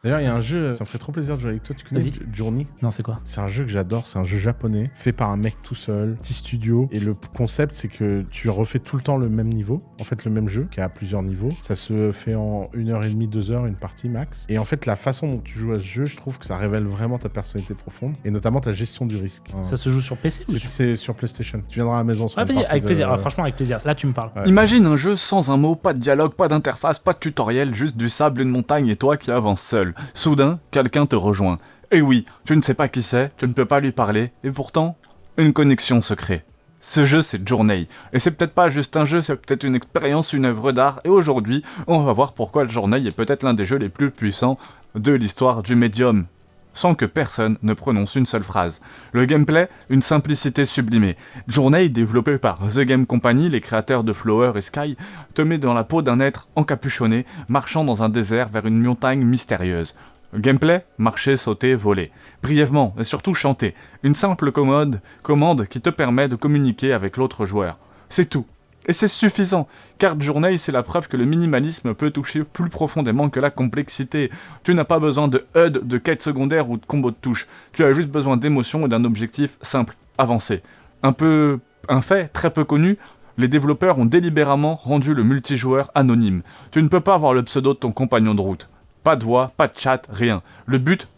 D'ailleurs, il y a un jeu, ça me ferait trop plaisir de jouer avec toi. Tu connais Journey? Non, c'est quoi? C'est un jeu que j'adore, c'est un jeu japonais, fait par un mec tout seul, petit studio. Et le concept, c'est que tu refais tout le temps le même niveau, en fait le même jeu, qui a plusieurs niveaux. Ça se fait en 1h30, 2h, une partie max. Et en fait, la façon dont tu joues à ce jeu, je trouve que ça révèle vraiment ta personnalité profonde, et notamment ta gestion du risque. Ça se joue sur PC ou c'est sur PlayStation. Tu viendras à la maison sur avec plaisir. Ah, franchement, avec plaisir. Là, tu me parles. Ouais. Imagine un jeu sans un mot, pas de dialogue, pas d'interface, pas de tutoriel, juste du sable, une montagne et toi qui avances seul. Soudain, quelqu'un te rejoint. Et oui, tu ne sais pas qui c'est, tu ne peux pas lui parler, et pourtant, une connexion se crée. Ce jeu, c'est Journey. Et c'est peut-être pas juste un jeu, c'est peut-être une expérience, une œuvre d'art. Et aujourd'hui, on va voir pourquoi Journey est peut-être l'un des jeux les plus puissants de l'histoire du médium, sans que personne ne prononce une seule phrase. Le gameplay, une simplicité sublimée. Journey, développé par The Game Company, les créateurs de Flower et Sky, te met dans la peau d'un être encapuchonné, marchant dans un désert vers une montagne mystérieuse. Gameplay, marcher, sauter, voler. Brièvement, et surtout chanter. Une simple commande qui te permet de communiquer avec l'autre joueur. C'est tout. Et c'est suffisant, car Journey, c'est la preuve que le minimalisme peut toucher plus profondément que la complexité. Tu n'as pas besoin de HUD, de quêtes secondaires ou de combos de touches. Tu as juste besoin d'émotion et d'un objectif simple, avancer. Un fait très peu connu, les développeurs ont délibérément rendu le multijoueur anonyme. Tu ne peux pas avoir le pseudo de ton compagnon de route. Pas de voix, pas de chat, rien. Le but,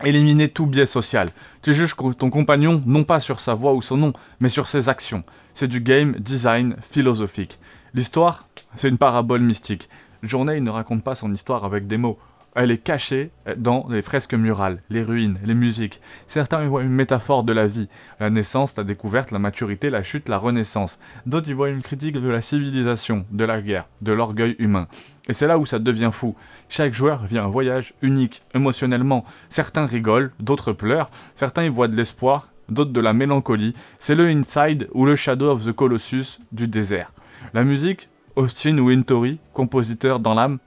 éliminer tout biais social. Tu juges ton compagnon non pas sur sa voix ou son nom, mais sur ses actions. C'est du game design philosophique. L'histoire, c'est une parabole mystique. Journey ne raconte pas son histoire avec des mots. Elle est cachée dans les fresques murales, les ruines, les musiques. Certains y voient une métaphore de la vie. La naissance, la découverte, la maturité, la chute, la renaissance. D'autres y voient une critique de la civilisation, de la guerre, de l'orgueil humain. Et c'est là où ça devient fou. Chaque joueur vit un voyage unique, émotionnellement. Certains rigolent, d'autres pleurent, certains y voient de l'espoir, d'autres de la mélancolie. C'est le Inside ou le Shadow of the Colossus du désert. La musique, Austin Wintory, compositeur dans l'âme.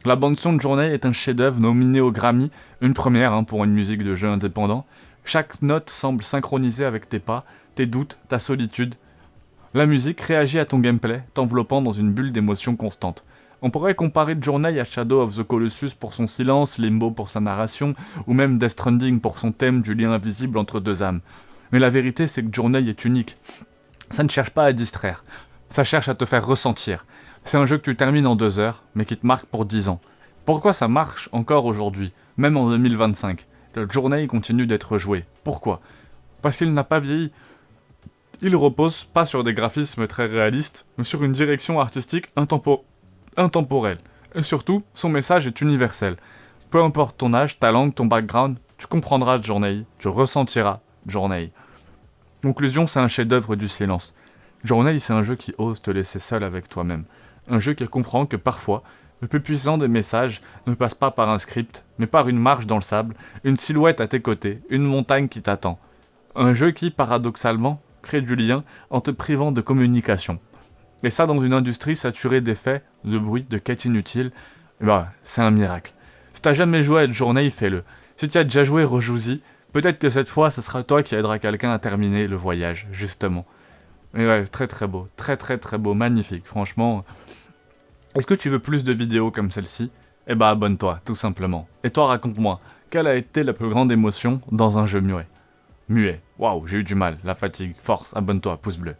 La bande-son de Journey est un chef-d'œuvre nominé au Grammy, une première pour une musique de jeu indépendant. Chaque note semble synchronisée avec tes pas, tes doutes, ta solitude. La musique réagit à ton gameplay, t'enveloppant dans une bulle d'émotions constantes. On pourrait comparer Journey à Shadow of the Colossus pour son silence, Limbo pour sa narration, ou même Death Stranding pour son thème du lien invisible entre deux âmes. Mais la vérité, c'est que Journey est unique. Ça ne cherche pas à distraire, ça cherche à te faire ressentir. C'est un jeu que tu termines en 2 heures, mais qui te marque pour 10 ans. Pourquoi ça marche encore aujourd'hui, même en 2025? Le Journey continue d'être joué. Pourquoi? Parce qu'il n'a pas vieilli. Il repose pas sur des graphismes très réalistes, mais sur une direction artistique intemporelle. Et surtout, son message est universel. Peu importe ton âge, ta langue, ton background, tu comprendras Journey, tu ressentiras Journey. Conclusion, c'est un chef-d'œuvre du silence. Journey, c'est un jeu qui ose te laisser seul avec toi-même. Un jeu qui comprend que parfois, le plus puissant des messages ne passe pas par un script, mais par une marche dans le sable, une silhouette à tes côtés, une montagne qui t'attend. Un jeu qui, paradoxalement, crée du lien en te privant de communication. Et ça, dans une industrie saturée d'effets, de bruit, de quêtes inutiles, c'est un miracle. Si t'as jamais joué à Journey, fais-le. Si tu as déjà joué, rejoue-y. Peut-être que cette fois, ce sera toi qui aidera quelqu'un à terminer le voyage, justement. Et ouais, très très beau, très très très beau, magnifique, franchement. Est-ce que tu veux plus de vidéos comme celle-ci? Eh ben abonne-toi, tout simplement. Et toi, raconte-moi, quelle a été la plus grande émotion dans un jeu muet? Muet, waouh, j'ai eu du mal, la fatigue, force, abonne-toi, pouce bleu.